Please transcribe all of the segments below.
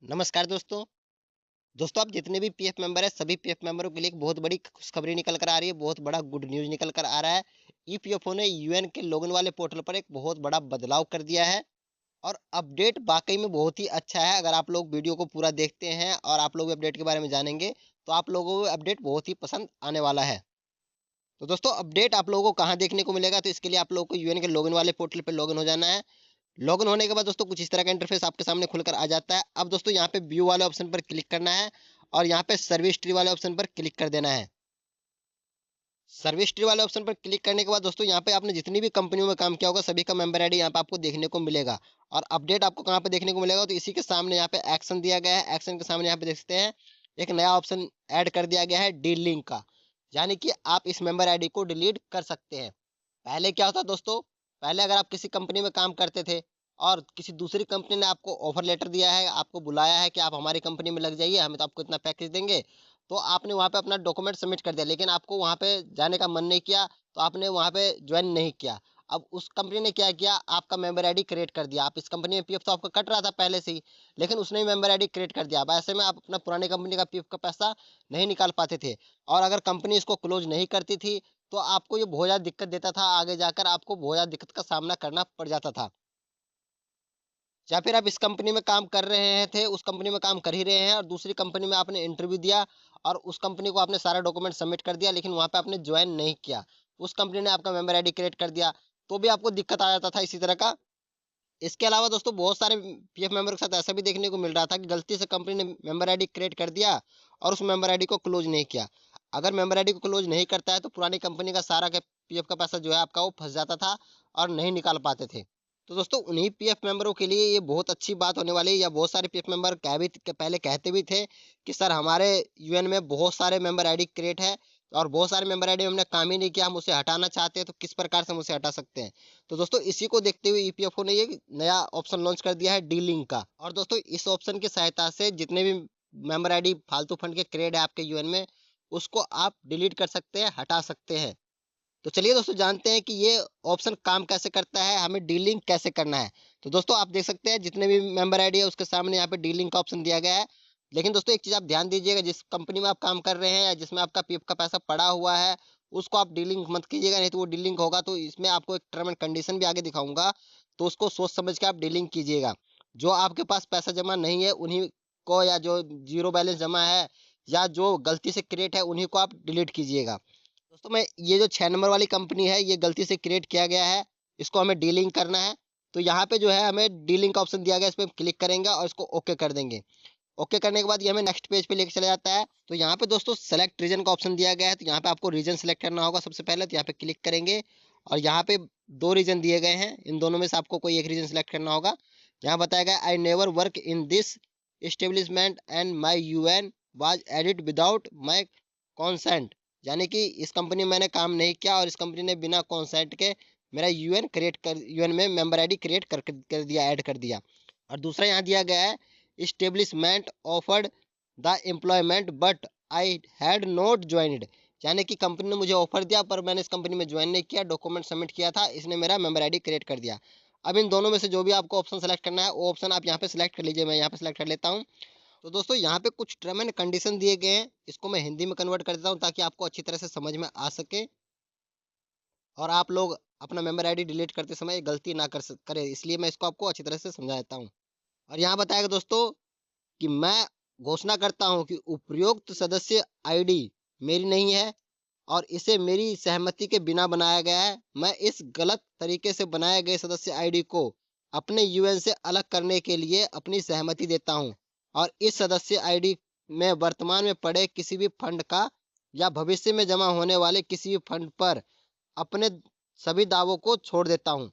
नमस्कार दोस्तों। दोस्तों आप जितने भी पीएफ मेंबर हैं सभी पीएफ मेंबरों के लिए एक बहुत बड़ी खुशखबरी निकल कर आ रही है, बहुत बड़ा गुड न्यूज़ निकल कर आ रहा है। ईपीएफओ ने यूएन के लॉगिन वाले पोर्टल पर एक बहुत बड़ा बदलाव कर दिया है और अपडेट वाक़ई में बहुत ही अच्छा है। अगर आप लोग वीडियो को पूरा देखते हैं और आप लोग भी अपडेट के बारे में जानेंगे, तो आप लोगों को अपडेट बहुत ही पसंद आने वाला है। तो दोस्तों अपडेट आप लोगों को कहाँ देखने को मिलेगा? तो इसके लिए आप लोगों को यूएन के लॉगिन वाले पोर्टल पे लॉगिन हो जाना है। लॉगिन होने के बाद दोस्तों कुछ इस तरह का इंटरफेस आपके सामने खुलकर आ जाता है। अब दोस्तों यहाँ पे व्यू वाले ऑप्शन पर क्लिक करना है और यहाँ पे सर्विस ट्री वाले ऑप्शन पर क्लिक कर देना है। सर्विस ट्री वाले ऑप्शन पर क्लिक करने के बाद दोस्तों यहाँ पे आपने जितनी भी कंपनियों में काम किया होगा सभी का मेंबर आईडी यहाँ पे आपको देखने को मिलेगा। और अपडेट आपको कहाँ पे देखने को मिलेगा? तो इसी के सामने यहाँ पे एक्शन दिया गया है। एक्शन के सामने यहाँ पे देख सकते हैं एक नया ऑप्शन ऐड कर दिया गया है डिलीट का। यानी कि आप इस मेंबर आईडी को डिलीट कर सकते हैं। पहले क्या होता दोस्तों, पहले अगर आप किसी कंपनी में काम करते थे और किसी दूसरी कंपनी ने आपको ऑफर लेटर दिया है, आपको बुलाया है कि आप हमारी कंपनी में लग जाइए, हम तो आपको इतना पैकेज देंगे, तो आपने वहाँ पे अपना डॉक्यूमेंट सबमिट कर दिया, लेकिन आपको वहाँ पे जाने का मन नहीं किया, तो आपने वहाँ पे ज्वाइन नहीं किया। अब उस कंपनी ने क्या किया, आपका मेंबर आईडी क्रिएट कर दिया। आप इस कंपनी में पीएफ तो आपका कट रहा था पहले से ही, लेकिन उसने ही मेंबर आईडी क्रिएट कर दिया। अब ऐसे में आप अपना पुरानी कंपनी का पीएफ का पैसा नहीं निकाल पाते थे और अगर कंपनी इसको क्लोज नहीं करती थी तो आपको ये बहुत ज़्यादा दिक्कत देता था, आगे जाकर आपको बहुत ज़्यादा दिक्कत का सामना करना पड़ जाता था। या फिर आप इस कंपनी में काम कर रहे हैं थे, उस कंपनी में काम कर ही रहे हैं और दूसरी कंपनी में आपने इंटरव्यू दिया और उस कंपनी को आपने सारा डॉक्यूमेंट सबमिट कर दिया, लेकिन वहाँ पे आपने जॉइन नहीं किया। उस कंपनी ने आपका मेंबर आईडी क्रिएट कर दिया, तो भी आपको दिक्कत आ जाता था इसी तरह का। इसके अलावा दोस्तों बहुत सारे पीएफ मेंबर के साथ ऐसा भी देखने को मिल रहा था कि गलती से कंपनी ने मेंबर आईडी क्रिएट कर दिया और उस मेंबर आईडी को क्लोज नहीं किया। अगर मेंबर आईडी को क्लोज नहीं करता है तो पुरानी कंपनी का सारा का पीएफ का पैसा जो है आपका वो फँस जाता था और नहीं निकाल पाते थे। तो दोस्तों उन्हीं पीएफ मेंबरों के लिए ये बहुत अच्छी बात होने वाली है या बहुत सारे पीएफ मेंबर पहले कहते भी थे कि सर हमारे यूएन में बहुत सारे मेंबर आईडी क्रिएट है और बहुत सारे मेंबर आईडी में हमने काम ही नहीं किया, हम उसे हटाना चाहते हैं, तो किस प्रकार से हम उसे हटा सकते हैं? तो दोस्तों इसी को देखते हुए ईपीएफओ ने ये नया ऑप्शन लॉन्च कर दिया है डी लिंक का। और दोस्तों इस ऑप्शन की सहायता से जितने भी मेंबर आईडी फालतू फंड के क्रिएट है आपके यूएन में, उसको आप डिलीट कर सकते हैं, हटा सकते हैं। तो चलिए दोस्तों जानते हैं कि ये ऑप्शन काम कैसे करता है, हमें डी लिंक कैसे करना है। तो दोस्तों आप देख सकते हैं जितने भी मेंबर आईडी है उसके सामने यहाँ पे डी लिंक का ऑप्शन दिया गया है। लेकिन दोस्तों एक चीज़ आप ध्यान दीजिएगा, जिस कंपनी में आप काम कर रहे हैं या जिसमें आपका पीएफ का पैसा पड़ा हुआ है, उसको आप डी लिंक मत कीजिएगा, नहीं तो वो डी लिंक होगा तो इसमें आपको एक टर्म एंड कंडीशन भी आगे दिखाऊँगा, तो उसको सोच समझ के आप डी लिंक कीजिएगा। जो आपके पास पैसा जमा नहीं है उन्हीं को, या जो ज़ीरो बैलेंस जमा है या जो गलती से क्रिएट है उन्हीं को आप डिलीट कीजिएगा। दोस्तों मैं ये जो 6 नंबर वाली कंपनी है, ये गलती से क्रिएट किया गया है, इसको हमें डीलिंक करना है। तो यहाँ पे जो है हमें डीलिंक का ऑप्शन दिया गया है, इस पे क्लिक करेंगे और इसको ओके कर देंगे। ओके करने के बाद ये हमें नेक्स्ट पेज पे लेके चला जाता है। तो यहाँ पे दोस्तों सेलेक्ट रीजन का ऑप्शन दिया गया है, तो यहाँ पे आपको रीजन सेलेक्ट करना होगा सबसे पहले, तो यहाँ पे क्लिक करेंगे और यहाँ पे 2 रीजन दिए गए हैं, इन दोनों में से आपको कोई एक रीजन सेलेक्ट करना होगा। यहाँ बताया गया I never work in this establishment and my UN was added without my consent. यानी कि इस कंपनी में मैंने काम नहीं किया और इस कंपनी ने बिना कंसेंट के मेरा यूएन में मेंबर आईडी क्रिएट कर दिया, ऐड कर दिया। और दूसरा यहाँ दिया गया है establishment offered the employment but I had not joined. यानी कि कंपनी ने मुझे ऑफर दिया पर मैंने इस कंपनी में ज्वाइन नहीं किया, डॉक्यूमेंट सबमिट किया था, इसने मेरा मेंबर आईडी क्रिएट कर दिया। अब इन दोनों में से जो भी आपको ऑप्शन सेलेक्ट करना है वो ऑप्शन आप यहाँ पे सेलेक्ट कर लीजिए। मैं यहाँ पे सेलेक्ट कर लेता हूँ। तो दोस्तों यहाँ पे कुछ टर्म एंड कंडीशन दिए गए हैं, इसको मैं हिंदी में कन्वर्ट कर देता हूँ ताकि आपको अच्छी तरह से समझ में आ सके और आप लोग अपना मेंबर आईडी डिलीट करते समय गलती ना करें, इसलिए मैं इसको आपको अच्छी तरह से समझा देता हूँ। और यहाँ बताएगा दोस्तों कि मैं घोषणा करता हूँ कि उपयुक्त सदस्य आईडी मेरी नहीं है और इसे मेरी सहमति के बिना बनाया गया है। मैं इस गलत तरीके से बनाए गए सदस्य आईडी को अपने यूएन से अलग करने के लिए अपनी सहमति देता हूँ और इस सदस्य आईडी में वर्तमान में पड़े किसी भी फंड का या भविष्य में जमा होने वाले किसी भी फंड पर अपने सभी दावों को छोड़ देता हूँ।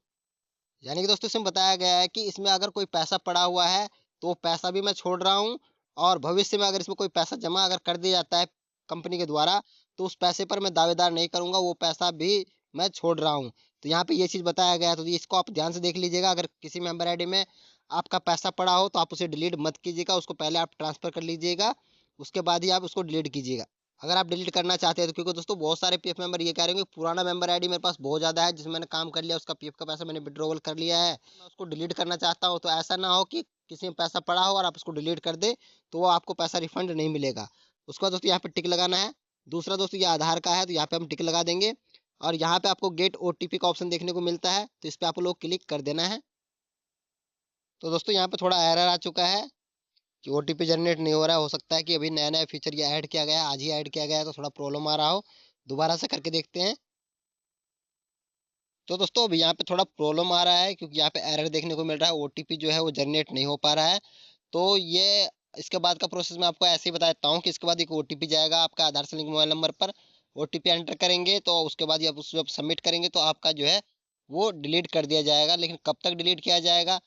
यानी कि दोस्तों इसमें बताया गया है कि इसमें अगर कोई पैसा पड़ा हुआ है तो वो पैसा भी मैं छोड़ रहा हूँ और भविष्य में अगर इसमें कोई पैसा जमा अगर कर दिया जाता है कंपनी के द्वारा तो उस पैसे पर मैं दावेदार नहीं करूंगा, वो पैसा भी मैं छोड़ रहा हूँ। तो यहाँ पे ये चीज़ बताया गया है, तो इसको आप ध्यान से देख लीजिएगा। अगर किसी मेंबर आईडी में आपका पैसा पड़ा हो तो आप उसे डिलीट मत कीजिएगा, उसको पहले आप ट्रांसफर कर लीजिएगा, उसके बाद ही आप उसको डिलीट कीजिएगा अगर आप डिलीट करना चाहते हैं तो। क्योंकि दोस्तों बहुत सारे पीएफ मेंबर ये कह रहे होंगे पुराना मेंबर आईडी मेरे पास बहुत ज़्यादा है जिसमें मैंने काम कर लिया, उसका पीएफ का पैसा मैंने विड्रॉवल कर लिया है, मैं उसको डिलीट करना चाहता हूँ। तो ऐसा ना हो कि किसी में पैसा पड़ा हो और आप उसको डिलीट कर दे तो वो आपको पैसा रिफंड नहीं मिलेगा। उसके बाद दोस्तों यहाँ पे टिक लगाना है। दूसरा दोस्तों ये आधार का है तो यहाँ पे हम टिक लगा देंगे और यहाँ पे आपको गेट ओटीपी का ऑप्शन देखने को मिलता है तो इस पे आप लोग क्लिक कर देना है। तो दोस्तों यहाँ पे थोड़ा एरर आ चुका है कि ओटीपी जनरेट नहीं हो रहा है। हो सकता है कि अभी नया नया फीचर ये ऐड किया गया है, आज ही ऐड किया गया है तो थोड़ा प्रॉब्लम आ रहा हो। दोबारा से करके देखते हैं। तो दोस्तों अभी यहाँ पे थोड़ा प्रॉब्लम आ रहा है क्योंकि यहाँ पे एरर देखने को मिल रहा है, ओटीपी जो है वो जनरेट नहीं हो पा रहा है। तो ये इसके बाद का प्रोसेस मैं आपको ऐसे ही बता देता हूँ कि इसके बाद एक ओटीपी जाएगा आपका आधार से लिंक मोबाइल नंबर पर। ओटीपी एंटर करेंगे तो उसके बाद जब उस सबमिट करेंगे तो आपका जो है वो डिलीट कर दिया जाएगा। लेकिन कब तक डिलीट किया जाएगा,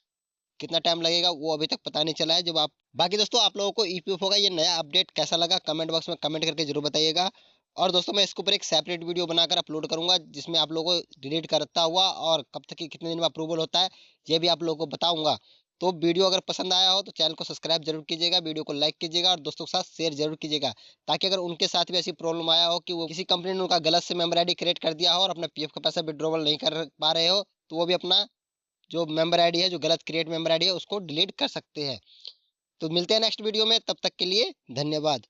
कितना टाइम लगेगा, वो अभी तक पता नहीं चला है। जब आप बाकी दोस्तों आप लोगों को ईपीएफओ का ये नया अपडेट कैसा लगा कमेंट बॉक्स में कमेंट करके जरूर बताइएगा। और दोस्तों मैं इसके ऊपर एक सेपरेट वीडियो बनाकर अपलोड करूंगा जिसमें आप लोगों को डिलीट करता हुआ और कब तक कितने दिन में अप्रूवल होता है ये भी आप लोगों को बताऊंगा। तो वीडियो अगर पसंद आया हो तो चैनल को सब्सक्राइब जरूर कीजिएगा, वीडियो को लाइक कीजिएगा और दोस्तों के साथ शेयर जरूर कीजिएगा, ताकि अगर उनके साथ भी ऐसी प्रॉब्लम आया हो कि वो किसी कंपनी ने उनका गलत से मेंबर आईडी क्रिएट कर दिया हो और अपना पीएफ का पैसा विड्रॉवल नहीं कर पा रहे हो तो वो भी अपना जो मेंबर आईडी है, जो गलत क्रिएट मेंबर आईडी है, उसको डिलीट कर सकते हैं। तो मिलते हैं नेक्स्ट वीडियो में, तब तक के लिए धन्यवाद।